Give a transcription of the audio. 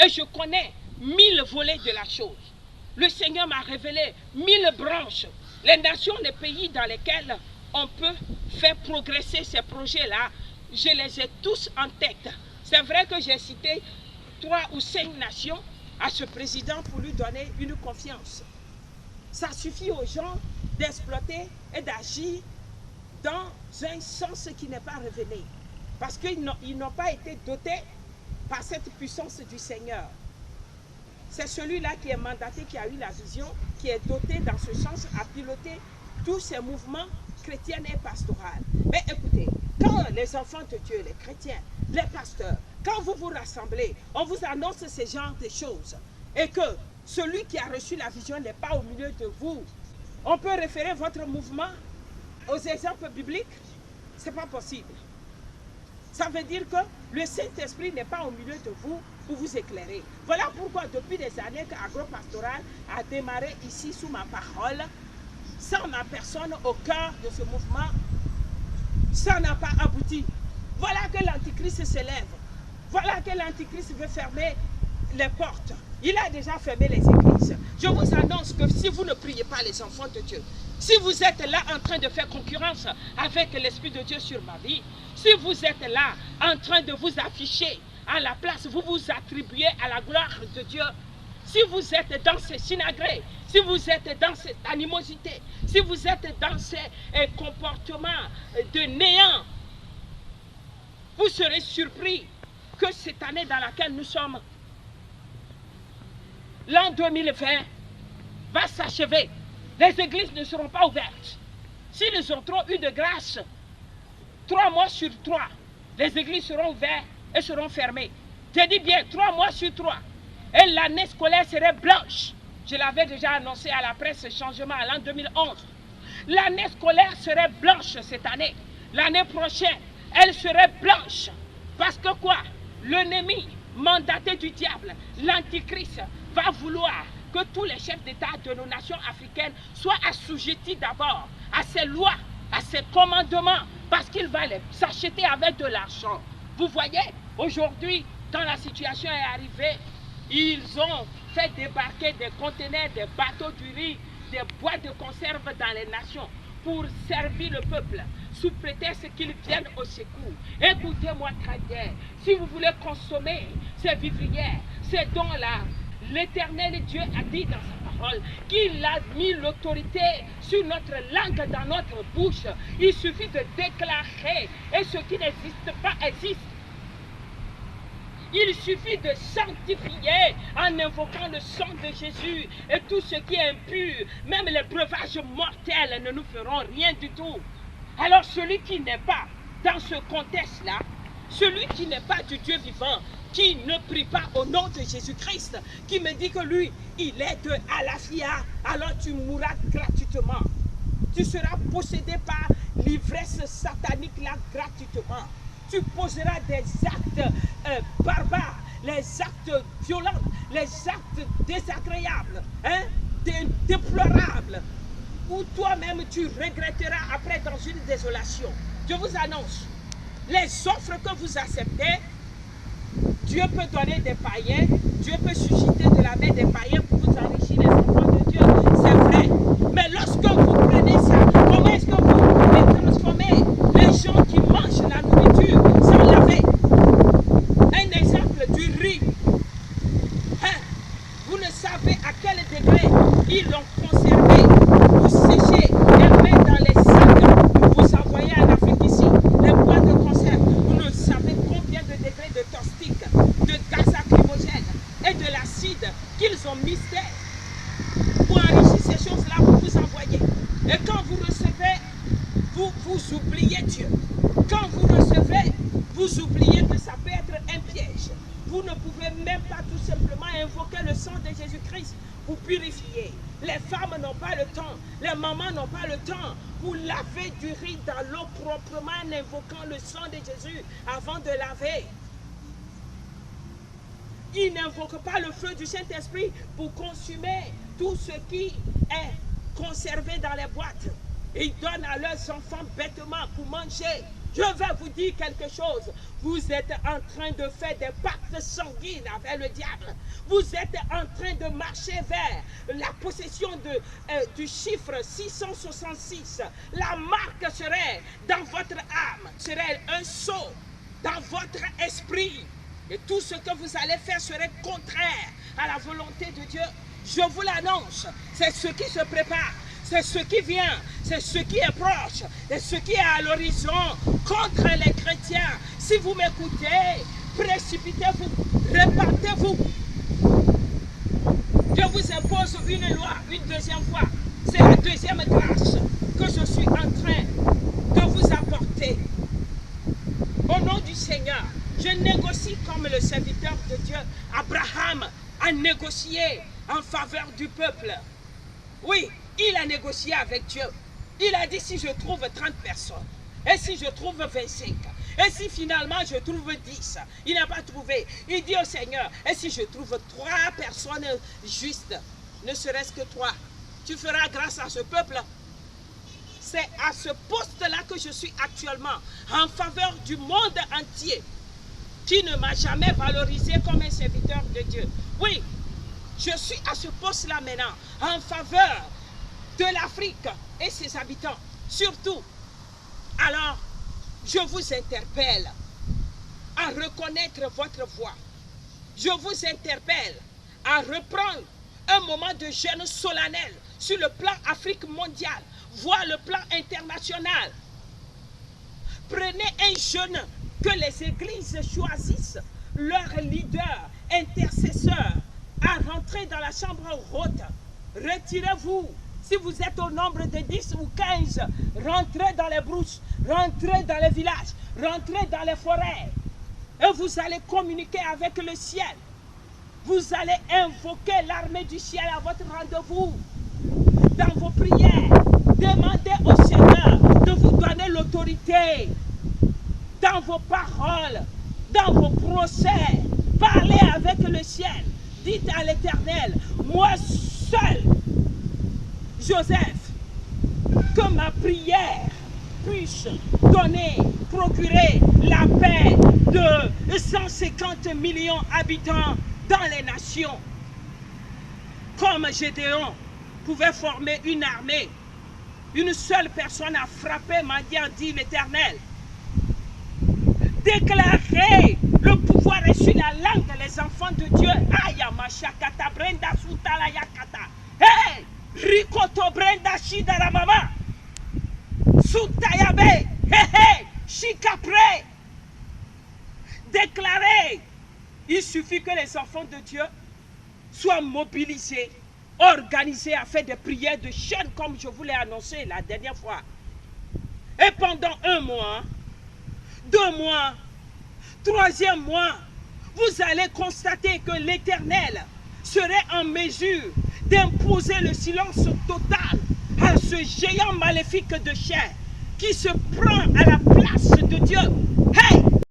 Et je connais 1000 volets de la chose. Le Seigneur m'a révélé 1000 branches. Les nations, les pays dans lesquels on peut faire progresser ces projets-là, je les ai tous en tête. C'est vrai que j'ai cité 3 ou 5 nations à ce président pour lui donner une confiance. Ça suffit aux gens d'exploiter et d'agir dans un sens qui n'est pas révélé. Parce qu'ils n'ont pas été dotés par cette puissance du Seigneur. C'est celui-là qui est mandaté, qui a eu la vision, qui est doté dans ce sens à piloter tous ces mouvements chrétiens et pastoraux. Mais écoutez, quand les enfants de Dieu, les chrétiens, les pasteurs, quand vous vous rassemblez, on vous annonce ce genre de choses et que celui qui a reçu la vision n'est pas au milieu de vous, on peut référer votre mouvement aux exemples bibliques? Ce n'est pas possible. Ça veut dire que le Saint-Esprit n'est pas au milieu de vous pour vous éclairer. Voilà pourquoi depuis des années qu'Agropastoral a démarré ici sous ma parole, sans ma personne au cœur de ce mouvement, ça n'a pas abouti. Voilà que l'Antichrist s'élève. Voilà que l'Antichrist veut fermer les portes. Il a déjà fermé les églises. Je vous annonce que si vous ne priez pas les enfants de Dieu, si vous êtes là en train de faire concurrence avec l'Esprit de Dieu sur ma vie, si vous êtes là en train de vous afficher à la place, vous vous attribuez à la gloire de Dieu, si vous êtes dans ces synagrées, si vous êtes dans cette animosité, si vous êtes dans ces comportements de néant, vous serez surpris que cette année dans laquelle nous sommes, l'an 2020 va s'achever. Les églises ne seront pas ouvertes. S'ils ont trop eu de grâce, 3 mois sur 3, les églises seront ouvertes et seront fermées. Je dis bien 3 mois sur 3. Et l'année scolaire serait blanche. Je l'avais déjà annoncé à la presse, changement à l'an 2011. L'année scolaire serait blanche cette année. L'année prochaine, elle serait blanche. Parce que quoi? L'ennemi mandaté du diable, l'antichrist, va vouloir que tous les chefs d'État de nos nations africaines soient assujettis d'abord à ces lois, à ces commandements, parce qu'il va les s'acheter avec de l'argent. Vous voyez, aujourd'hui, quand la situation est arrivée, ils ont fait débarquer des conteneurs, des bateaux du riz, des boîtes de conserve dans les nations pour servir le peuple, sous prétexte qu'ils viennent au secours. Écoutez-moi très bien, si vous voulez consommer ces vivrières, ces dons-là, l'Éternel Dieu a dit dans sa parole qu'il a mis l'autorité sur notre langue, dans notre bouche. Il suffit de déclarer et ce qui n'existe pas existe. Il suffit de sanctifier en invoquant le sang de Jésus et tout ce qui est impur, même les breuvages mortels ne nous feront rien du tout. Alors celui qui n'est pas dans ce contexte-là, celui qui n'est pas du Dieu vivant, qui ne prie pas au nom de Jésus-Christ, qui me dit que lui, il est de Alafia, alors tu mourras gratuitement. Tu seras possédé par l'ivresse satanique là gratuitement. Tu poseras des actes barbares, les actes violents, les actes désagréables, hein, déplorables, où toi-même tu regretteras après dans une désolation. Je vous annonce, les offres que vous acceptez, Dieu peut donner des païens, Dieu peut susciter de la main des païens pour vous enrichir les enfants de Dieu, c'est vrai. Mais lorsque vous prenez ça, comment est-ce que vous les transformez? Les gens qui mangent la nourriture sans laver. Un exemple du riz. Hein? Vous ne savez à quel degré ils l'ont conservé. Vous séchez et mettre dans les sacs. Vous envoyez en Afrique ici les boîtes de conserve. Vous ne savez combien de degrés de caustique, de gaz lacrymogène et de l'acide qu'ils ont mis pour enrichir ces choses-là pour vous envoyer. Et quand vous recevez, vous oubliez Dieu. Quand vous recevez, vous oubliez que ça peut être un piège. Vous ne pouvez même pas tout simplement invoquer le sang de Jésus-Christ pour purifier. Les femmes n'ont pas le temps, les mamans n'ont pas le temps pour laver du riz dans l'eau proprement en invoquant le sang de Jésus avant de laver. Ils n'invoquent pas le feu du Saint-Esprit pour consumer tout ce qui est conservé dans les boîtes. Ils donnent à leurs enfants bêtement pour manger. Je vais vous dire quelque chose. Vous êtes en train de faire des pactes sanguines avec le diable. Vous êtes en train de marcher vers la possession du chiffre 666. La marque serait dans votre âme, serait un sceau dans votre esprit. Et tout ce que vous allez faire serait contraire à la volonté de Dieu. Je vous l'annonce, c'est ce qui se prépare. C'est ce qui vient, c'est ce qui est proche, et ce qui est à l'horizon contre les chrétiens. Si vous m'écoutez, précipitez-vous, répandez-vous. Je vous impose une loi, une deuxième fois. C'est la deuxième grâce que je suis en train de vous apporter. Au nom du Seigneur, je négocie comme le serviteur de Dieu, Abraham, a négocié en faveur du peuple. Oui, il a négocié avec Dieu. Il a dit si je trouve 30 personnes, et si je trouve 25, et si finalement je trouve 10, il n'a pas trouvé. Il dit au Seigneur, et si je trouve 3 personnes justes, ne serait-ce que 3, tu feras grâce à ce peuple. C'est à ce poste-là que je suis actuellement, en faveur du monde entier, qui ne m'a jamais valorisé comme un serviteur de Dieu. Oui, je suis à ce poste-là maintenant, en faveur de l'Afrique et ses habitants, surtout. Alors, je vous interpelle à reconnaître votre voix. Je vous interpelle à reprendre un moment de jeûne solennel sur le plan Afrique mondiale, voire le plan international. Prenez un jeûne que les églises choisissent leurs leaders, intercesseurs, à rentrer dans la chambre haute. Retirez-vous. Si vous êtes au nombre de 10 ou 15, rentrez dans les brousses, rentrez dans les villages, rentrez dans les forêts. Et vous allez communiquer avec le ciel. Vous allez invoquer l'armée du ciel à votre rendez-vous. Dans vos prières, demandez au Seigneur de vous donner l'autorité. Dans vos paroles, dans vos procès, parlez avec le ciel. Dites à l'Éternel, moi seul, Joseph, que ma prière puisse donner, procurer la paix de 150 millions d'habitants dans les nations. Comme Gédéon pouvait former une armée, une seule personne a frappé, m'a dit l'Éternel. Déclarez le pouvoir est sur la langue des enfants de Dieu. Ayamashakata Brenda Sutala Yakata. Hey! Rikoto Brenda Shidara Mama. Sutayabe. Hey hey! Shikapre. Déclarez. Il suffit que les enfants de Dieu soient mobilisés, organisés à faire des prières de jeûne comme je vous l'ai annoncé la dernière fois. Et pendant 1 mois, 2 mois, 3e mois, vous allez constater que l'Éternel serait en mesure d'imposer le silence total à ce géant maléfique de chair qui se prend à la place de Dieu. Hey!